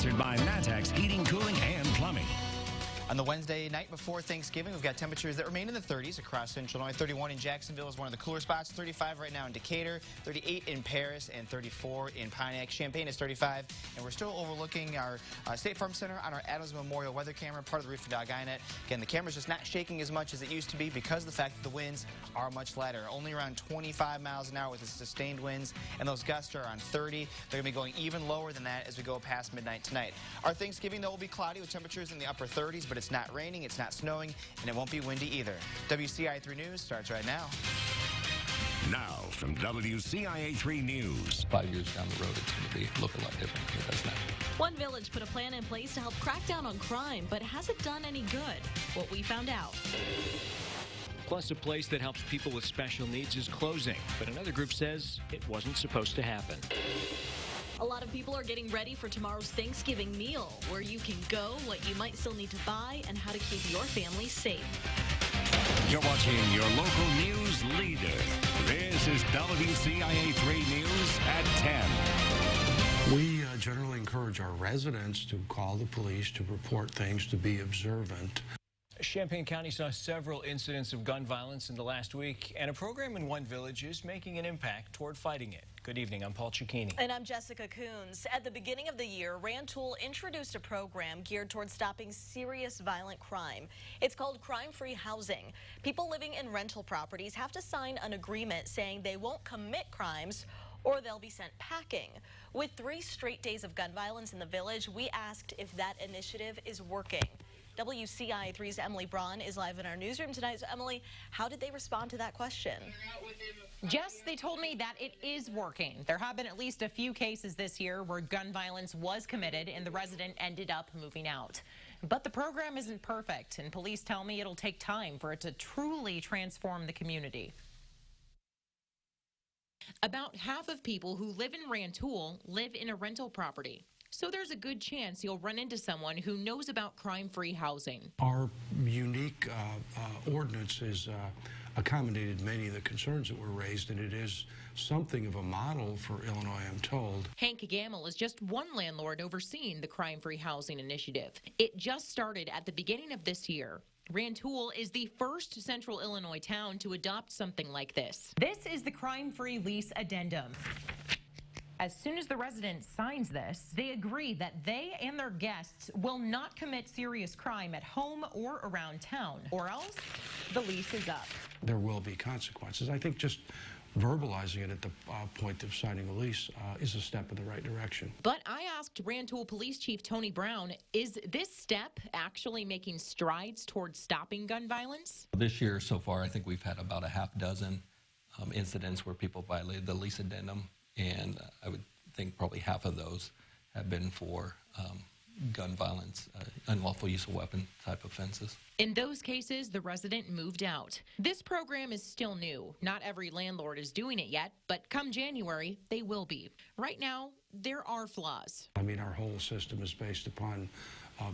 Sponsored by Matex Heating, Cooling, and Plumbing. On the Wednesday night before Thanksgiving, we've got temperatures that remain in the 30s across central Illinois. 31 in Jacksonville is one of the cooler spots. 35 right now in Decatur. 38 in Paris and 34 in Pontiac. Champaign is 35. And we're still overlooking our State Farm Center on our Adams Memorial weather camera, part of the Roof and Dog INET. Again, the camera's just not shaking as much as it used to be because of the fact that the winds are much lighter. Only around 25 miles an hour with the sustained winds, and those gusts are on 30. They're going to be going even lower than that as we go past midnight tonight. Our Thanksgiving, though, will be cloudy with temperatures in the upper 30s, but it's not raining, it's not snowing, and it won't be windy either. WCIA 3 News starts right now. Now from WCIA 3 News. 5 years down the road, it's going to look a lot different than it does now. One village put a plan in place to help crack down on crime, but has it done any good? What we found out. Plus, a place that helps people with special needs is closing, but another group says it wasn't supposed to happen. A lot of people are getting ready for tomorrow's Thanksgiving meal, where you can go, what you might still need to buy, and how to keep your family safe. You're watching your local news leader. This is WCIA 3 News at 10. We generally encourage our residents to call the police to report things, to be observant. Champaign County saw several incidents of gun violence in the last week, and a program in one village is making an impact toward fighting it. Good evening, I'm Paul Cicchini. And I'm Jessica Coons. At the beginning of the year, Rantoul introduced a program geared towards stopping serious violent crime. It's called Crime-Free Housing. People living in rental properties have to sign an agreement saying they won't commit crimes or they'll be sent packing. With 3 straight days of gun violence in the village, we asked if that initiative is working. WCIA 3's Emily Braun is live in our newsroom tonight. So, Emily, how did they respond to that question? Jess, they told me that it is working. There have been at least a few cases this year where gun violence was committed and the resident ended up moving out. But the program isn't perfect, and police tell me it'll take time for it to truly transform the community. About half of people who live in Rantoul live in a rental property. So there's a good chance you'll run into someone who knows about crime-free housing. Our unique ordinance has accommodated many of the concerns that were raised, and it is something of a model for Illinois, I'm told. Hank Gamble is just one landlord overseeing the crime-free housing initiative. It just started at the beginning of this year. Rantoul is the first central Illinois town to adopt something like this. This is the crime-free lease addendum. As soon as the resident signs this, they agree that they and their guests will not commit serious crime at home or around town, or else the lease is up. There will be consequences. I think just verbalizing it at the point of signing a lease is a step in the right direction. But I asked Rantoul Police Chief Tony Brown, is this step actually making strides towards stopping gun violence? This year so far, I think we've had about a half dozen incidents where people violated the lease addendum, and I would think probably half of those have been for gun violence, unlawful use of weapon type offenses. In those cases, the resident moved out. This program is still new. Not every landlord is doing it yet, but come January, they will be. Right now, there are flaws. I mean, our whole system is based upon a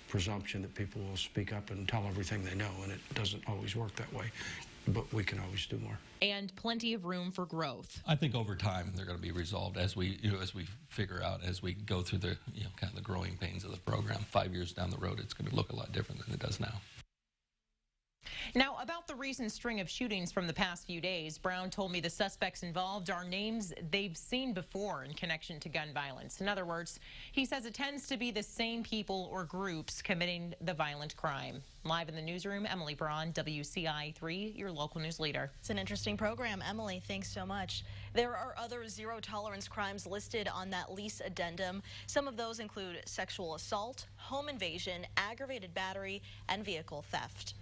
presumption that people will speak up and tell everything they know, and it doesn't always work that way. But we can always do more. And plenty of room for growth. I think over time they're going to be resolved as we, as we figure out, as we go through the, kind of the growing pains of the program. 5 years down the road, it's going to look a lot different than it does now. Now, about the recent string of shootings from the past few days, Brown told me the suspects involved are names they've seen before in connection to gun violence. In other words, he says it tends to be the same people or groups committing the violent crime. Live in the newsroom, Emily Braun, WCIA 3, your local news leader. It's an interesting program. Emily, thanks so much. There are other zero-tolerance crimes listed on that lease addendum. Some of those include sexual assault, home invasion, aggravated battery, and vehicle theft.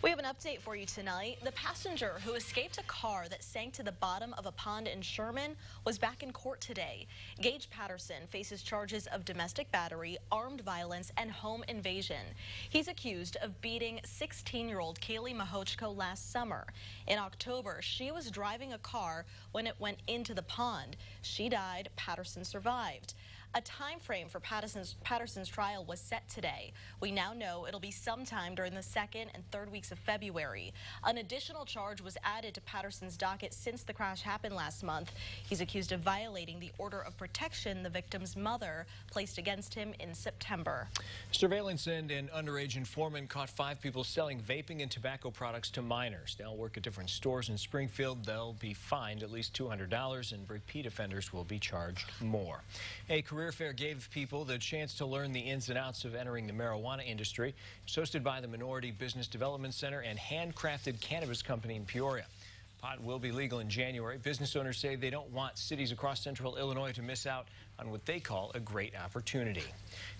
We have an update for you tonight. The passenger who escaped a car that sank to the bottom of a pond in Sherman was back in court today. Gage Patterson faces charges of domestic battery, armed violence, and home invasion. He's accused of beating 16-year-old Kaylee Mahochko last summer. In October, she was driving a car when it went into the pond. She died. Patterson survived. A time frame for Patterson's trial was set today. We now know it'll be sometime during the 2nd and 3rd weeks of February. An additional charge was added to Patterson's docket since the crash happened last month. He's accused of violating the order of protection the victim's mother placed against him in September. Surveillance and an underage informant caught 5 people selling vaping and tobacco products to minors. They'll work at different stores in Springfield. They'll be fined at least $200, and repeat offenders will be charged more. A career fair gave people the chance to learn the ins and outs of entering the marijuana industry. It's hosted by the Minority Business Development Center and Handcrafted Cannabis Company in Peoria. Pot will be legal in January. Business owners say they don't want cities across central Illinois to miss out on what they call a great opportunity.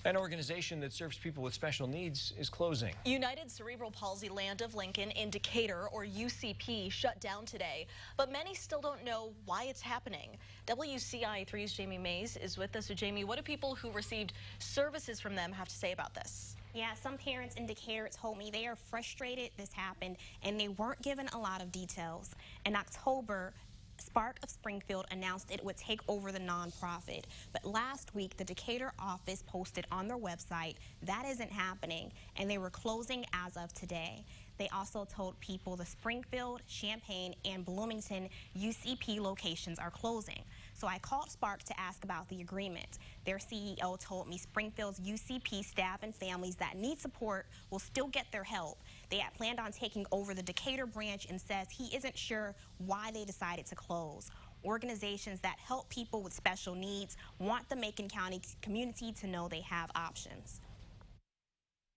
An organization that serves people with special needs is closing. United Cerebral Palsy Land of Lincoln in Decatur, or UCP, shut down today, but many still don't know why it's happening. WCIA 3's Jamie Mays is with us. So Jamie, what do people who received services from them have to say about this? Yeah, some parents in Decatur told me they are frustrated this happened and they weren't given a lot of details. In October, Spark of Springfield announced it would take over the nonprofit. But last week, the Decatur office posted on their website that isn't happening, and they were closing as of today. They also told people the Springfield, Champaign, and Bloomington UCP locations are closing. So I called Spark to ask about the agreement. Their CEO told me Springfield's UCP staff and families that need support will still get their help. They had planned on taking over the Decatur branch and says he isn't sure why they decided to close. Organizations that help people with special needs want the Macon County community to know they have options.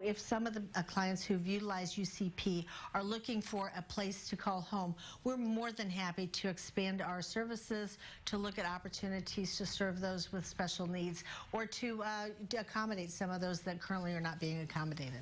If some of the clients who've utilized UCP are looking for a place to call home, we're more than happy to expand our services, to look at opportunities to serve those with special needs, or to accommodate some of those that currently are not being accommodated.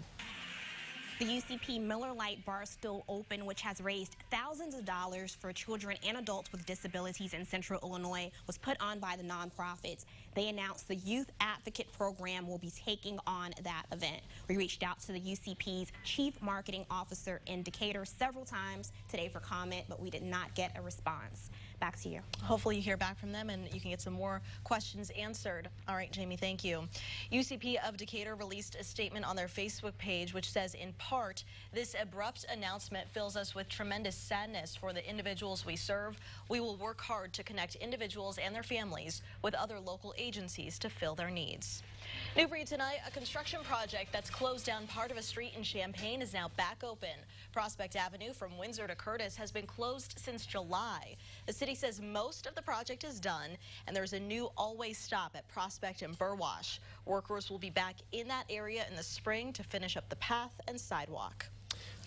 The UCP Miller Lite bar is still open, which has raised thousands of dollars for children and adults with disabilities in Central Illinois, was put on by the nonprofits. They announced the Youth Advocate Program will be taking on that event. We reached out to the UCP's Chief Marketing Officer in Decatur several times today for comment, but we did not get a response. Back to you. Hopefully you hear back from them and you can get some more questions answered. All right, Jamie, thank you. UCP of Decatur released a statement on their Facebook page which says, in part, this abrupt announcement fills us with tremendous sadness for the individuals we serve. We will work hard to connect individuals and their families with other local agencies to fill their needs. New for you tonight, a construction project that's closed down part of a street in Champaign is now back open. Prospect Avenue from Windsor to Curtis has been closed since July. The city says most of the project is done, and there's a new always stop at Prospect and Burwash. Workers will be back in that area in the spring to finish up the path and sidewalk.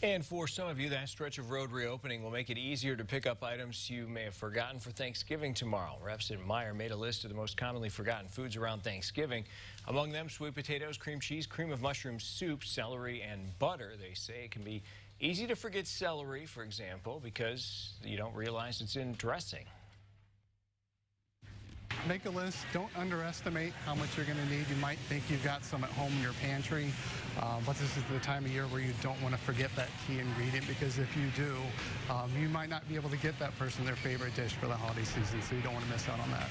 And for some of you, that stretch of road reopening will make it easier to pick up items you may have forgotten for Thanksgiving tomorrow. Reps at Meyer made a list of the most commonly forgotten foods around Thanksgiving. Among them, sweet potatoes, cream cheese, cream of mushroom soup, celery, and butter. They say it can be easy to forget celery, for example, because you don't realize it's in dressing. Make a list. Don't underestimate how much you're going to need. You might think you've got some at home in your pantry, but this is the time of year where you don't want to forget that key ingredient, because if you do, you might not be able to get that person their favorite dish for the holiday season, so you don't want to miss out on that.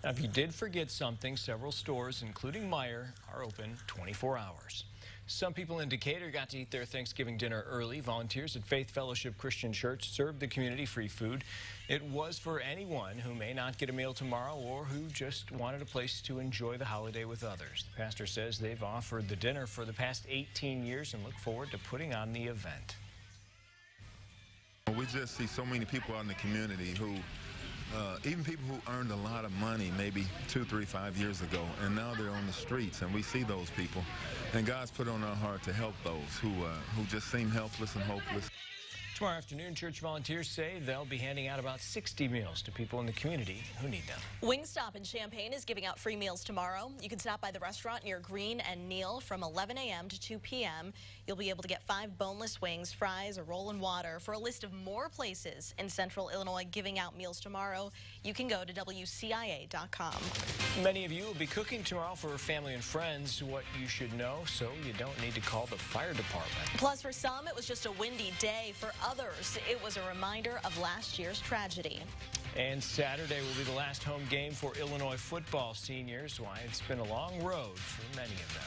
Now, if you did forget something, several stores, including Meyer, are open 24 hours. Some people in Decatur got to eat their Thanksgiving dinner early. Volunteers at Faith Fellowship Christian Church served the community free food. It was for anyone who may not get a meal tomorrow or who just wanted a place to enjoy the holiday with others. The pastor says they've offered the dinner for the past 18 years and look forward to putting on the event. We just see so many people out in the community who even people who earned a lot of money maybe 2, 3, 5 years ago, and now they're on the streets, and we see those people. And God's put it on our heart to help those who just seem helpless and hopeless. Tomorrow afternoon, church volunteers say they'll be handing out about 60 meals to people in the community who need them. Wingstop in Champaign is giving out free meals tomorrow. You can stop by the restaurant near Green and Neal from 11 a.m. to 2 p.m. You'll be able to get 5 boneless wings, fries, a roll and water. For a list of more places in Central Illinois giving out meals tomorrow, you can go to WCIA.com. Many of you will be cooking tomorrow for family and friends. What you should know so you don't need to call the fire department. Plus, for some, it was just a windy day. For others, it was a reminder of last year's tragedy. And Saturday will be the last home game for Illinois football seniors. Why, it's been a long road for many of them.